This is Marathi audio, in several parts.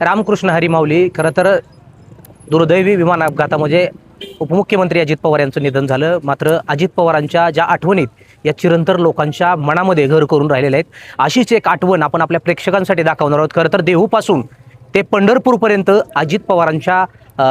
रामकृष्ण हरी माऊली. खरं तर दुर्दैवी विमान अपघातामध्ये उपमुख्यमंत्री अजित पवार यांचं निधन झालं. मात्र अजित पवारांच्या ज्या आठवणीत या चिरंतर लोकांच्या मनामध्ये घर करून राहिलेल्या आहेत, अशीच एक आठवण आपण आपल्या प्रेक्षकांसाठी दाखवणार आहोत. खरं तर देहूपासून ते पंढरपूरपर्यंत अजित पवारांच्या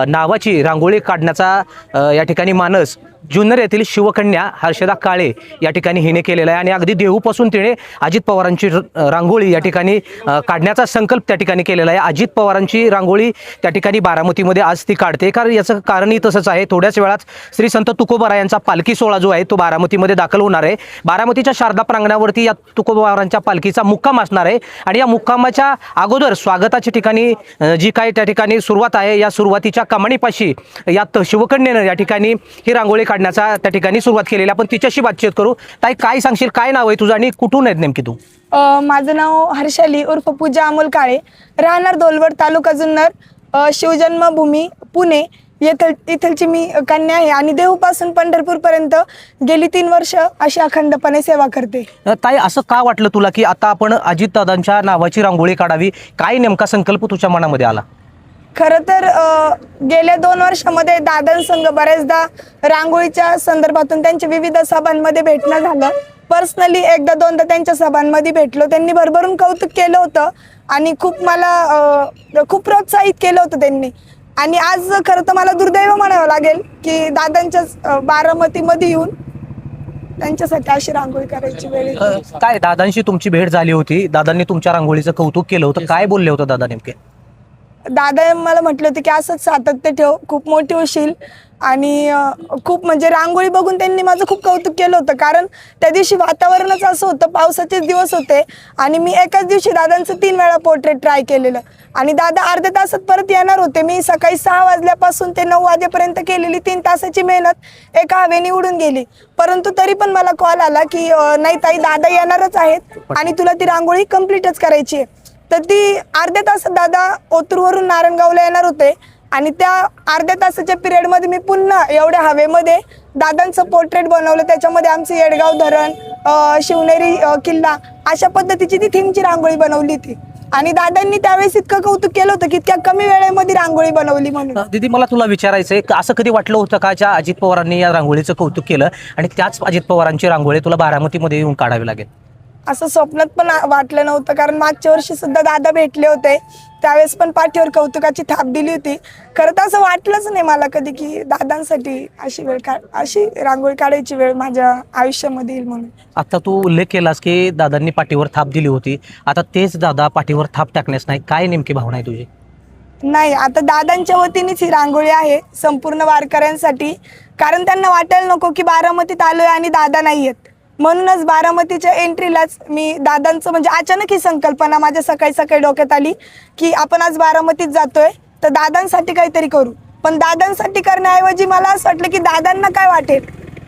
नावाची रांगोळी काढण्याचा या ठिकाणी मानस जुन्नर येथील शिवकन्या हर्षदा काळे या ठिकाणी हिने केलेला आहे. आणि अगदी देहूपासून तिने अजित पवारांची रांगोळी या ठिकाणी काढण्याचा संकल्प त्या ठिकाणी केलेला आहे. अजित पवारांची रांगोळी त्या ठिकाणी बारामतीमध्ये आज ती काढते. कारण याचं कारणही तसंच आहे. थोड्याच वेळात श्री संत तुकोबारायांचा पालखी सोहळा जो आहे तो बारामतीमध्ये दाखल होणार आहे. बारामतीच्या शारदा प्रांगणावरती या तुकोबारायांच्या पालखीचा मुक्काम असणार आहे. आणि या मुक्कामाच्या अगोदर स्वागताच्या ठिकाणी जी काही त्या ठिकाणी सुरुवात आहे, या सुरुवातीच्या कमानीपाशी या शिवकन्येनं या ठिकाणी ही रांगोळी काढण्याचा त्या ठिकाणी सुरुवात केलेली. आपण तिच्याशी बातचीत करू. ताई, काय सांगशील, काय नाव आहे तुझं आणि कुठून आहेत नेमकी तू? माझं नाव हर्षाली उर्फ पूजा अमोल काळे, राहणार दोलवड, तालुका जुन्नर, शिवजन्मभूमी पुणे इथलची मी कन्या आहे. आणि देहूपासून पंढरपूरपर्यंत गेली 3 वर्ष अशी अखंडपणे सेवा करते. ताई, असं का वाटलं तुला की आता आपण अजितदादांच्या नावाची रांगोळी काढावी? काय नेमका संकल्प तुझ्या मनामध्ये आला? खरं तर गेल्या 2 वर्षामध्ये दादांसंग बऱ्याचदा रांगोळीच्या संदर्भातून त्यांच्या विविध सभांमध्ये भेटणं झालं. पर्सनली एकदा दोनदा त्यांच्या सभांमध्ये भेटलो. त्यांनी भरभरून कौतुक केलं होतं आणि खूप प्रोत्साहित केलं होतं त्यांनी. आणि आज खरं तर मला दुर्दैव म्हणावं लागेल की दादांच्या बारामतीमध्ये येऊन त्यांच्यासाठी अशी रांगोळी करायची वेळ. काय दादांशी तुमची भेट झाली होती? दादांनी तुमच्या रांगोळीचं कौतुक केलं होतं. काय बोलले होतं दादा नेमके? दादा मला म्हटलं होतं की असंच सातत्य ठेव, खूप मोठी होशील. आणि खूप म्हणजे रांगोळी बघून त्यांनी माझं खूप कौतुक केलं होतं. कारण त्या दिवशी वातावरणच असं होतं, पावसाचेच दिवस होते. आणि मी एकाच दिवशी दादांचं 3 वेळा पोर्ट्रेट ट्राय केलेलं. आणि दादा अर्ध्या तासात परत येणार होते. मी सकाळी 6 वाजल्यापासून ते 9 वाजेपर्यंत केलेली 3 तासाची मेहनत एका हवेने उडून गेली. परंतु तरी पण मला कॉल आला की नाही ताई, दादा येणारच आहेत आणि तुला ती रांगोळी कम्प्लीटच करायची आहे. तर ती अर्ध्या तासात दादा ओतूरवरून नारायणगावला येणार होते. आणि त्या अर्ध्या तासाच्या पिरियडमध्ये मी पुन्हा एवढ्या हवेमध्ये दादांचं पोर्ट्रेट बनवलं. त्याच्यामध्ये आमचं येडगाव धरण, शिवनेरी किल्ला अशा पद्धतीची ती थीमची रांगोळी बनवली ती. आणि दादांनी त्यावेळेस इतकं कौतुक केलं होतं की इतक्या कमी वेळेमध्ये रांगोळी बनवली म्हणून. दीदी, मला तुला विचारायचंय, असं कधी वाटलं होतं का ज्या अजित पवारांनी या रांगोळीचं कौतुक केलं आणि त्याच अजित पवारांची रांगोळी तुला बारामतीमध्ये येऊन काढावी लागेल? असं स्वप्नात पण वाटलं नव्हतं. कारण मागच्या वर्षी सुद्धा दादा भेटले होते, त्यावेळेस पण पाठीवर कौतुकाची थाप दिली होती. खरं तर असं वाटलंच नाही मला कधी की दादांसाठी अशी रांगोळी काढायची वेळ माझ्या आयुष्यामध्ये येईल म्हणून. आता तू उल्लेख केलास की दादांनी पाठीवर थाप दिली होती. आता तेच दादा पाठीवर थाप टाकण्यास नाही, काय नेमकी भावना आहे तुझी? नाही, आता दादांच्या वतीनेच ही रांगोळी आहे संपूर्ण वारकऱ्यांसाठी. कारण त्यांना वाटायला नको की बारामतीत आलोय आणि दादा नाही आहेत. म्हणूनच बारामतीच्या एंट्रीलाच मी दादांचं म्हणजे अचानक ही संकल्पना माझ्या सकाळी डोक्यात आली की आपण आज बारामतीत जातोय तर दादांसाठी काहीतरी करू. पण दादांसाठी करण्याऐवजी मला असं वाटलं की दादांना काय वाटेल.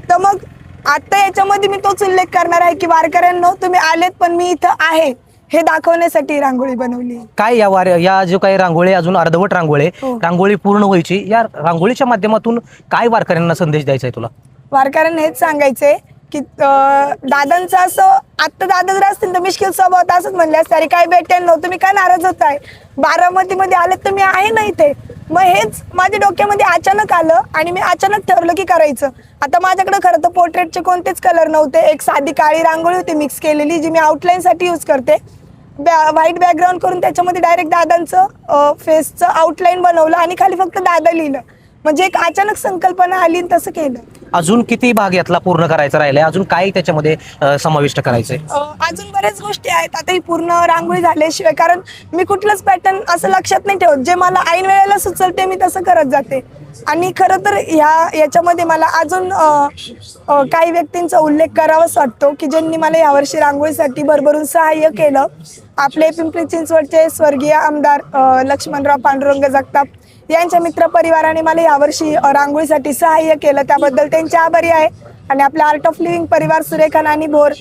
तर मग आता याच्यामध्ये मी तोच उल्लेख करणार आहे की वारकऱ्यांनो, तुम्ही आलेत पण मी इथं आहे हे दाखवण्यासाठी रांगोळी बनवली. काय या जो काही रांगोळी अजून अर्धवट रांगोळी रांगोळी पूर्ण व्हायची, या रांगोळीच्या माध्यमातून काय वारकऱ्यांना संदेश द्यायचा आहे तुला? वारकऱ्यांना हेच सांगायचंय की दादांचं असं, आत्ता दादा जर असतील तर मिश्किल स्वभाव असंच म्हणले असते, अरे काय भेटेल नव्हतं, तुम्ही काय नाराज होत आहे, बारामतीमध्ये आले तर मी आहे ना इथे. मग हेच माझ्या डोक्यामध्ये अचानक आलं आणि मी अचानक ठरवलं की करायचं. आता माझ्याकडे खरं तर पोर्ट्रेटचे कोणतेच कलर नव्हते. एक साधी काळी रांगोळी होती मिक्स केलेली, जी मी आउटलाईनसाठी यूज करते. व्हाईट बॅकग्राऊंड करून त्याच्यामध्ये डायरेक्ट दादांचं फेसचं आउटलाईन बनवलं आणि खाली फक्त दादा लिहिलं. म्हणजे एक अचानक संकल्पना आली आणि तसं केलं. अजून किती भाग यातला पूर्ण करायचा राहिलाय? अजून काय त्याच्यामध्ये समाविष्ट करायचंय? अजून बऱ्याच गोष्टी आहेत. आता ही पूर्ण रांगोळी झाल्याशिवाय, कारण मी कुठलंच पॅटर्न असं लक्षात नाही ठेवत. जे मला ऐन वेळेला सुचलते मी तसं करत जाते. आणि खरं तर याच्यामध्ये मला अजून काही व्यक्तींचा उल्लेख करावाच वाटतो की ज्यांनी मला यावर्षी रांगोळीसाठी भरभरून सहाय्य केलं. आपले पिंपरी चिंचवडचे स्वर्गीय आमदार लक्ष्मणराव पांडुरंग जगताप यांच्या मित्र परिवाराने मला यावर्षी रांगोळीसाठी सहाय्य केलं, त्याबद्दल त्यांचे आभारी आहे. आणि आपल्या आर्ट ऑफ लिव्हिंग परिवार सुरेखा नानी भोर,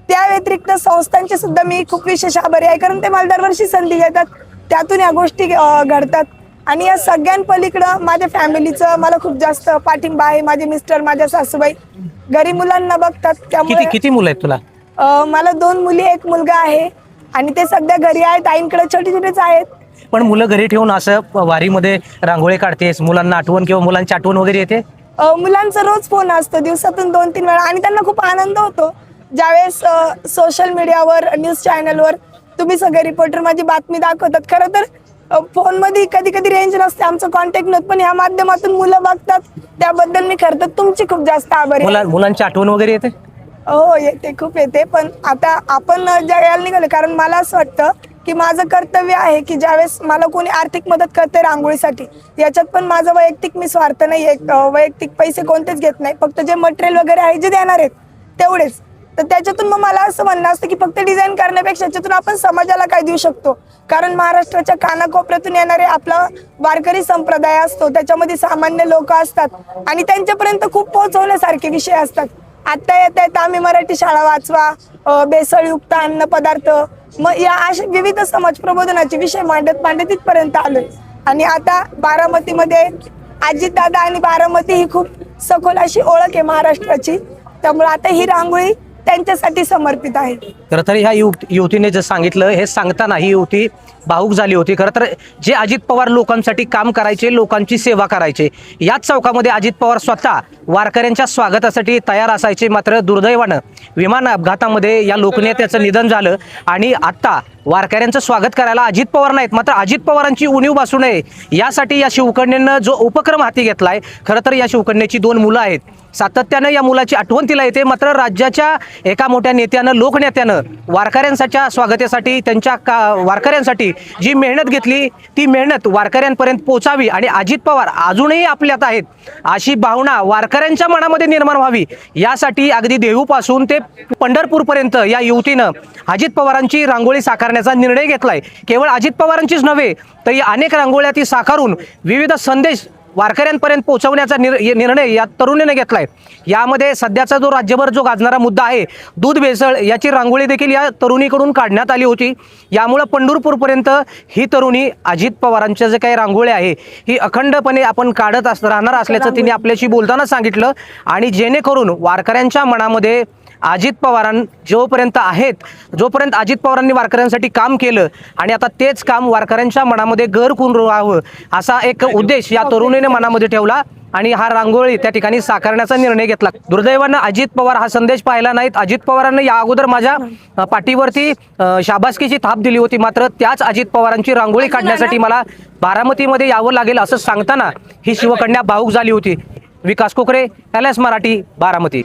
त्या व्यतिरिक्त संस्थांचे सुद्धा मी खूप विशेष आभारी आहे. कारण ते मला दरवर्षी संधी देतात, त्यातून या गोष्टी घडतात. आणि या सगळ्यांपलीकडं माझ्या फॅमिलीचं मला खूप जास्त पाठिंबा आहे. माझे मिस्टर, माझ्या सासूबाई घरी मुलांना बघतात. त्यामुळे किती मुलं आहेत तुला? मला 2 मुली 1 मुलगा आहे. आणि ते सध्या घरी आहेत, आईंकडे छोटे छोटेच आहेत. पण मुलं घरी ठेवून असं वारीमध्ये रांगोळी काढतेस, मुलांना आठवण किंवा मुलांची आठवण वगैरे येते? मुलांचा रोज फोन असतो, दिवसातून 2-3 वेळा, आणि त्यांना खूप आनंद होतो ज्यावेळेस सोशल मीडियावर, न्यूज चॅनलवर तुम्ही सगळे रिपोर्टर माझी बातमी दाखवतात. खरं तर फोनमध्ये कधी कधी रेंज नसते, आमचं कॉन्टॅक्ट नसतं, पण या माध्यमातून मुलं बघतात, त्याबद्दल मी खरं तर तुमची खूप जास्त आभारी आहे. मुलांची आठवण वगैरे येते? हो, येते, खूप येते. पण आता आपण ज्या वेळेला निघालो, कारण मला असं वाटतं की माझं कर्तव्य आहे की ज्यावेळेस मला कोणी आर्थिक मदत करते रांगोळीसाठी, याच्यात पण माझं वैयक्तिक मी स्वार्थ नाही, वैयक्तिक पैसे कोणतेच घेत नाही, फक्त जे मटेरियल वगैरे आहे जे देणार आहेत तेवढेच. तर त्याच्यातून मग मला असं म्हणणं असतं की फक्त डिझाईन करण्यापेक्षा त्याच्यातून आपण समाजाला काय देऊ शकतो. कारण महाराष्ट्राच्या कानाकोपऱ्यातून येणारे आपला वारकरी संप्रदाय असतो, त्याच्यामध्ये सामान्य लोक असतात आणि त्यांच्यापर्यंत खूप पोहोचवण्यासारखे विषय असतात. आता येत आहेत आम्ही मराठी शाळा वाचवा, भेसळयुक्त अन्न पदार्थ, मग या अशा विविध समाज प्रबोधनाचे विषय मांडत इथपर्यंत आलोय. आणि आता बारामतीमध्ये अजितदादा आणि बारामती ही खूप सखोल अशी ओळख आहे महाराष्ट्राची, त्यामुळे आता ही रांगोळी त्यांच्यासाठी समर्पित आहे. खरं तर ह्या युवतीने जे सांगितलं, हे सांगताना ही युवती भावूक झाली होती. खरं तर जे अजित पवार लोकांसाठी काम करायचे, लोकांची सेवा करायचे, याच चौकामध्ये अजित पवार स्वतः वारकऱ्यांच्या स्वागतासाठी तयार असायचे. मात्र दुर्दैवानं विमान अपघातामध्ये या लोकनेत्याचं निधन झालं आणि आत्ता वारकऱ्यांचं स्वागत करायला अजित पवार नाहीत. मात्र अजित पवारांची उणीव भासू नये यासाठी या शिवकन्येनं जो उपक्रम हाती घेतलाय, खरं तर या शिवकन्येची 2 मुलं आहेत. सातत्यानं या मुलाची आठवण तिला येते. मात्र राज्याच्या एका मोठ्या नेत्यानं, लोकनेत्यानं वारकऱ्यांच्या स्वागतासाठी, त्यांच्या वारकऱ्यांसाठी जी मेहनत घेतली, ती मेहनत वारकऱ्यांपर्यंत पोचावी आणि अजित पवार अजूनही आपल्यात आहेत अशी भावना वारकऱ्यांच्या मनामध्ये निर्माण व्हावी, यासाठी अगदी देहूपासून ते पंढरपूरपर्यंत या युवतीनं अजित पवारांची रांगोळी साकारण्याचा निर्णय घेतलाय. केवळ अजित पवारांचीच नव्हे तर या अनेक रांगोळ्या ती साकारून विविध संदेश वारकऱ्यांपर्यंत पोहोचवण्याचा निर्णय या तरुणीने घेतलाय. यामध्ये सध्याचा जो राज्यभर जो गाजणारा मुद्दा आहे दूध भेसळ, याची रांगोळी देखील या तरुणीकडून काढण्यात आली होती. यामुळे पंढरपूरपर्यंत ही तरुणी अजित पवारांच्या जे काही रांगोळी आहे ही अखंडपणे आपण काढत राहणार असल्याचं तिने आपल्याशी बोलताना सांगितलं. आणि जेणेकरून वारकऱ्यांच्या मनामध्ये अजित पवारां जोपर्यंत आहेत, जोपर्यंत अजित पवारांनी वारकऱ्यांसाठी काम केलं आणि आता तेच काम वारकऱ्यांच्या मनामध्ये घर करून राहावं, असा एक उद्देश या तरुणीने मनामध्ये ठेवला आणि हा रांगोळी त्या ठिकाणी साकारण्याचा निर्णय घेतला. दुर्दैवानं अजित पवार हा संदेश पाहिला नाहीत. अजित पवारांनी या अगोदर माझ्या पाठीवरती शाबासकीची थाप दिली होती, मात्र त्याच अजित पवारांची रांगोळी काढण्यासाठी मला बारामतीमध्ये यावं लागेल असं सांगताना ही शिवकन्या भावूक झाली होती. विकास कोकरे, LS मराठी, बारामती.